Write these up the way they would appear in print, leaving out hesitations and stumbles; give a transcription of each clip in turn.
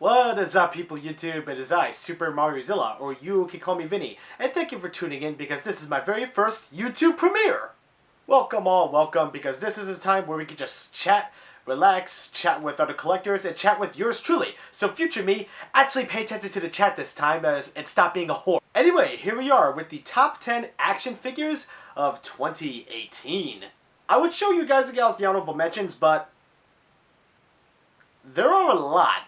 What is up, people YouTube? It is I, Super MarioZilla, or you can call me Vinny, and thank you for tuning in because this is my very first YouTube premiere! Welcome all, welcome, because this is a time where we can just chat, relax, chat with other collectors, and chat with yours truly. So future me, actually pay attention to the chat this time and stop being a whore. Anyway, here we are with the top 10 action figures of 2018. I would show you guys and gals the honorable mentions, but there are a lot.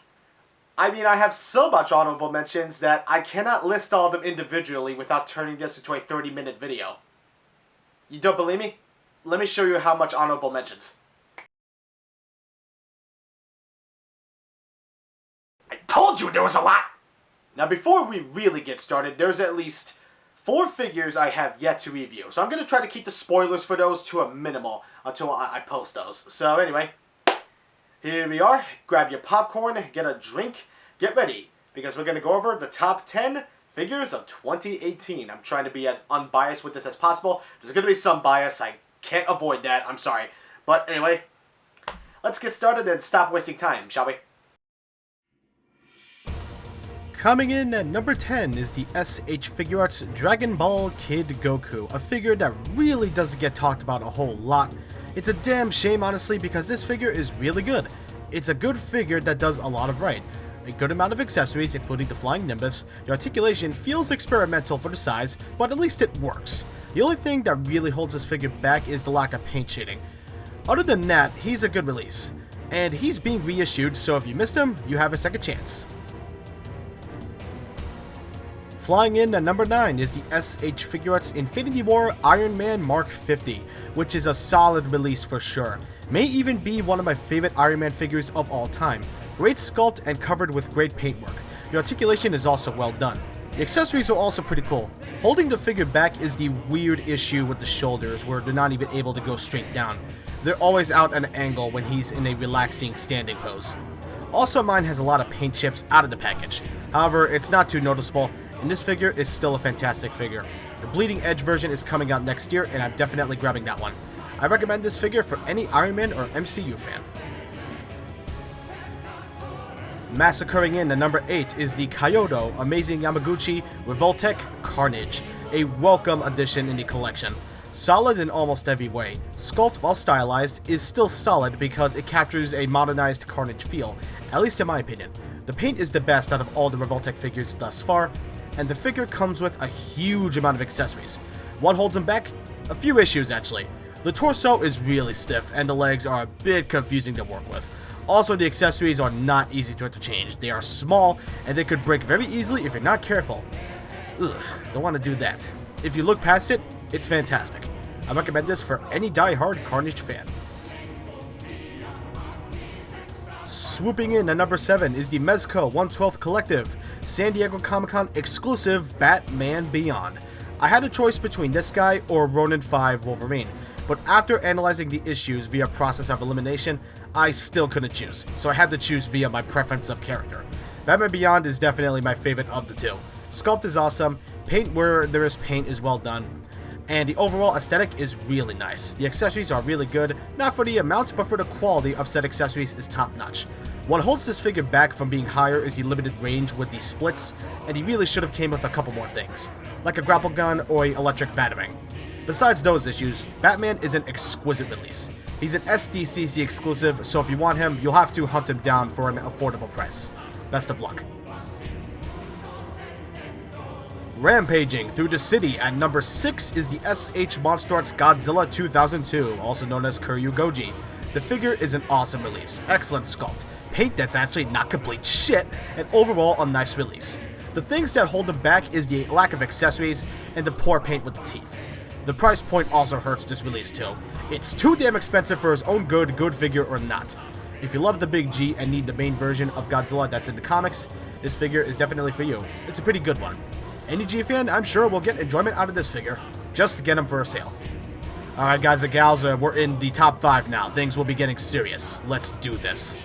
I mean, I have so much honorable mentions that I cannot list all of them individually without turning this into a 30-minute video. You don't believe me? Let me show you how much honorable mentions. I told you there was a lot! Now, before we really get started, there's at least 4 figures I have yet to review. So I'm going to try to keep the spoilers for those to a minimal until I post those. So anyway, here we are. Grab your popcorn, get a drink, get ready, because we're going to go over the top 10 figures of 2018. I'm trying to be as unbiased with this as possible. There's going to be some bias. I can't avoid that. I'm sorry. But anyway, let's get started and stop wasting time, shall we? Coming in at number 10 is the SH Figuarts Dragon Ball Kid Goku, a figure that really doesn't get talked about a whole lot. It's a damn shame, honestly, because this figure is really good. It's a good figure that does a lot of right. A good amount of accessories, including the Flying Nimbus. The articulation feels experimental for the size, but at least it works. The only thing that really holds this figure back is the lack of paint shading. Other than that, he's a good release. And he's being reissued, so if you missed him, you have a second chance. Flying in at number 9 is the SH Figuarts Infinity War Iron Man Mark 50, which is a solid release for sure. May even be one of my favorite Iron Man figures of all time. Great sculpt and covered with great paintwork. The articulation is also well done. The accessories are also pretty cool. Holding the figure back is the weird issue with the shoulders, where they're not even able to go straight down. They're always out at an angle when he's in a relaxing standing pose. Also, mine has a lot of paint chips out of the package. However, it's not too noticeable, and this figure is still a fantastic figure. The Bleeding Edge version is coming out next year, and I'm definitely grabbing that one. I recommend this figure for any Iron Man or MCU fan. Massacring in at number 8 is the Kyoto Amazing Yamaguchi Revoltech Carnage, a welcome addition in the collection. Solid in almost every way. Sculpt, while stylized, is still solid because it captures a modernized Carnage feel, at least in my opinion. The paint is the best out of all the Revoltech figures thus far, and the figure comes with a huge amount of accessories. What holds him back? A few issues, actually. The torso is really stiff, and the legs are a bit confusing to work with. Also, the accessories are not easy to interchange. They are small, and they could break very easily if you're not careful. Ugh, don't want to do that. If you look past it, it's fantastic. I recommend this for any die-hard Carnage fan. Swooping in at number 7 is the Mezco 1/12 Collective San Diego Comic-Con exclusive Batman Beyond. I had a choice between this guy or Ronin 5 Wolverine, but after analyzing the issues via process of elimination, I still couldn't choose, so I had to choose via my preference of character. Batman Beyond is definitely my favorite of the two. Sculpt is awesome, paint where there is paint is well done, and the overall aesthetic is really nice. The accessories are really good, not for the amount, but for the quality of said accessories is top notch. What holds this figure back from being higher is the limited range with the splits, and he really should have came with a couple more things, like a grapple gun or a electric batarang. Besides those issues, Batman is an exquisite release. He's an SDCC exclusive, so if you want him, you'll have to hunt him down for an affordable price. Best of luck. Rampaging through the city at number 6 is the SH Monster Arts Godzilla 2002, also known as Kuryu Goji. The figure is an awesome release, excellent sculpt, paint that's actually not complete shit, and overall a nice release. The things that hold him back is the lack of accessories and the poor paint with the teeth. The price point also hurts this release too. It's too damn expensive for his own good figure or not. If you love the Big G and need the main version of Godzilla that's in the comics, this figure is definitely for you. It's a pretty good one. Any G fan, I'm sure, will get enjoyment out of this figure. Just get him for a sale. Alright guys and gals, we're in the top 5 now. Things will be getting serious. Let's do this.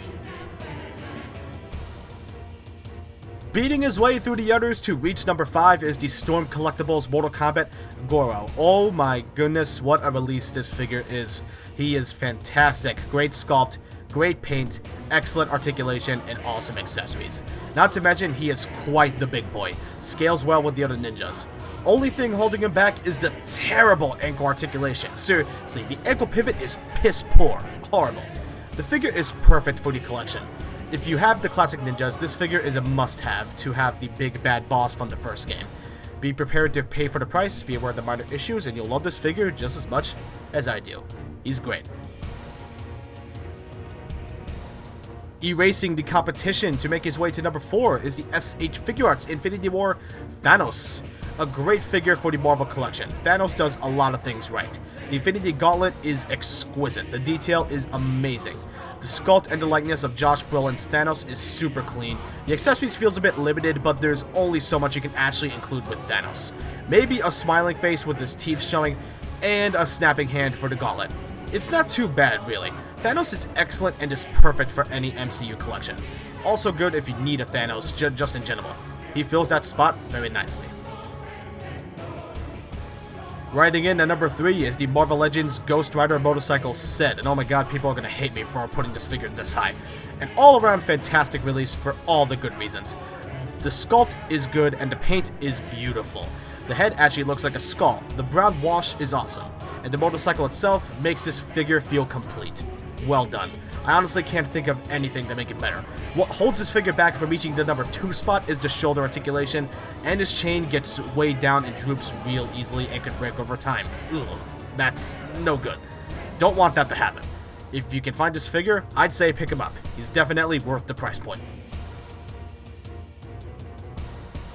Beating his way through the others to reach number 5 is the Storm Collectibles Mortal Kombat Goro. Oh my goodness, what a release this figure is. He is fantastic. Great sculpt, great paint, excellent articulation, and awesome accessories. Not to mention, he is quite the big boy, scales well with the other ninjas. Only thing holding him back is the terrible ankle articulation. Seriously, the ankle pivot is piss poor. Horrible. The figure is perfect for the collection. If you have the classic ninjas, this figure is a must-have to have the big bad boss from the first game. Be prepared to pay for the price, be aware of the minor issues, and you'll love this figure just as much as I do. He's great. Erasing the competition to make his way to number 4 is the SH Figuarts Infinity War Thanos. A great figure for the Marvel collection. Thanos does a lot of things right. The Infinity Gauntlet is exquisite. The detail is amazing. The sculpt and the likeness of Josh Brolin's Thanos is super clean. The accessories feels a bit limited, but there's only so much you can actually include with Thanos. Maybe a smiling face with his teeth showing, and a snapping hand for the gauntlet. It's not too bad, really. Thanos is excellent and is perfect for any MCU collection. Also good if you need a Thanos, just in general. He fills that spot very nicely. Riding in at number 3 is the Marvel Legends Ghost Rider motorcycle set, and oh my god, people are gonna hate me for putting this figure this high. An all-around fantastic release for all the good reasons. The sculpt is good and the paint is beautiful. The head actually looks like a skull, the brown wash is awesome, and the motorcycle itself makes this figure feel complete. Well done. I honestly can't think of anything to make it better. What holds this figure back from reaching the number 2 spot is the shoulder articulation, and his chain gets weighed down and droops real easily and could break over time. Ugh, that's no good. Don't want that to happen. If you can find this figure, I'd say pick him up. He's definitely worth the price point.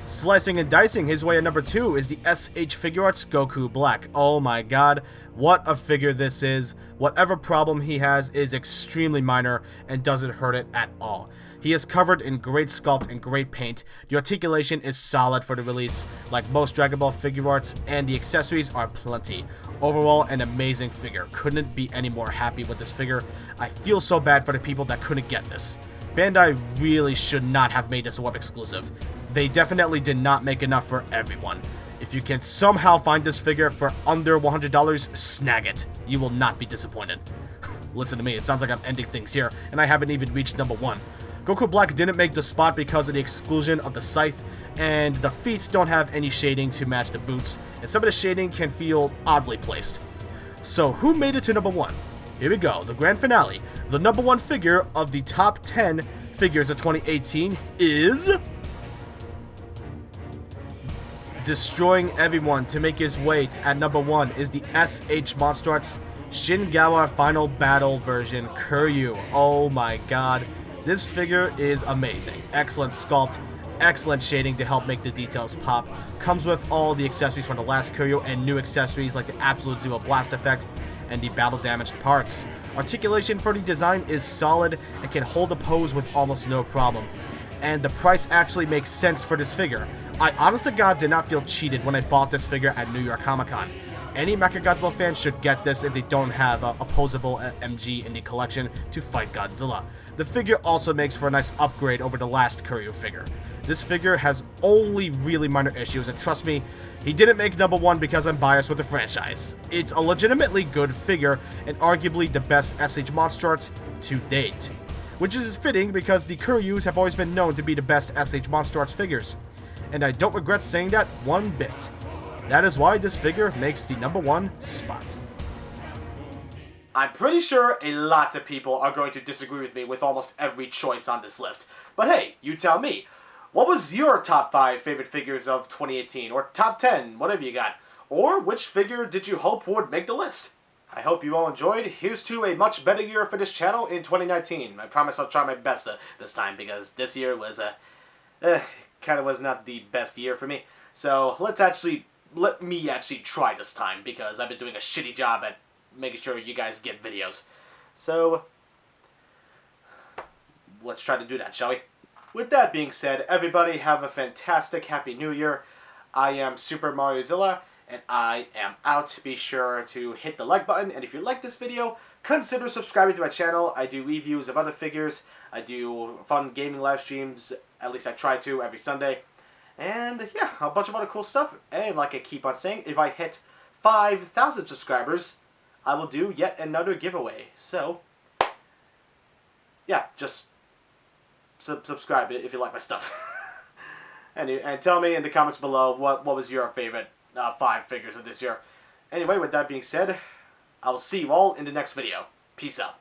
Slicing and dicing his way at number 2 is the SH Figuarts Goku Black. Oh my god, what a figure this is. Whatever problem he has is extremely minor and doesn't hurt it at all. He is covered in great sculpt and great paint. The articulation is solid for the release, like most Dragon Ball Figuarts, and the accessories are plenty. Overall, an amazing figure. Couldn't be any more happy with this figure. I feel so bad for the people that couldn't get this. Bandai really should not have made this a web exclusive. They definitely did not make enough for everyone. If you can somehow find this figure for under $100, snag it. You will not be disappointed. Listen to me, it sounds like I'm ending things here, and I haven't even reached number 1. Goku Black didn't make the spot because of the exclusion of the scythe, and the feet don't have any shading to match the boots, and some of the shading can feel oddly placed. So who made it to number 1? Here we go, the grand finale. The number 1 figure of the top 10 figures of 2018 is... destroying everyone to make his way at number 1 is the SH Monster Arts Shingawa Final Battle version Kuryu. Oh my god. This figure is amazing. Excellent sculpt, excellent shading to help make the details pop. Comes with all the accessories from the last Kuryu and new accessories like the Absolute Zero Blast effect and the battle damaged parts. Articulation for the design is solid and can hold a pose with almost no problem. And the price actually makes sense for this figure. I honest to god did not feel cheated when I bought this figure at New York Comic Con. Any Mechagodzilla fan should get this if they don't have a opposable MG in the collection to fight Godzilla. The figure also makes for a nice upgrade over the last Kuryu figure. This figure has only really minor issues, and trust me, he didn't make number 1 because I'm biased with the franchise. It's a legitimately good figure, and arguably the best SH Monster Art to date. Which is fitting because the Kuryus have always been known to be the best SH Monster Arts figures. And I don't regret saying that one bit. That is why this figure makes the number 1 spot. I'm pretty sure a lot of people are going to disagree with me with almost every choice on this list. But hey, you tell me. What was your top 5 favorite figures of 2018? Or top 10, whatever you got. Or which figure did you hope would make the list? I hope you all enjoyed. Here's to a much better year for this channel in 2019. I promise I'll try my best this time, because this year was kind of was not the best year for me. So let me actually try this time, because I've been doing a shitty job at making sure you guys get videos. So let's try to do that, shall we? With that being said, everybody have a fantastic Happy New Year. I am Super Mariozilla, and I am out. Be sure to hit the like button, and if you like this video, consider subscribing to my channel. I do reviews of other figures. I do fun gaming live streams, at least I try to, every Sunday. And yeah, a bunch of other cool stuff. And like I keep on saying, if I hit 5,000 subscribers, I will do yet another giveaway. So, yeah, just subscribe if you like my stuff. and tell me in the comments below what was your favorite 5 figures of this year. Anyway, with that being said, I will see you all in the next video. Peace out.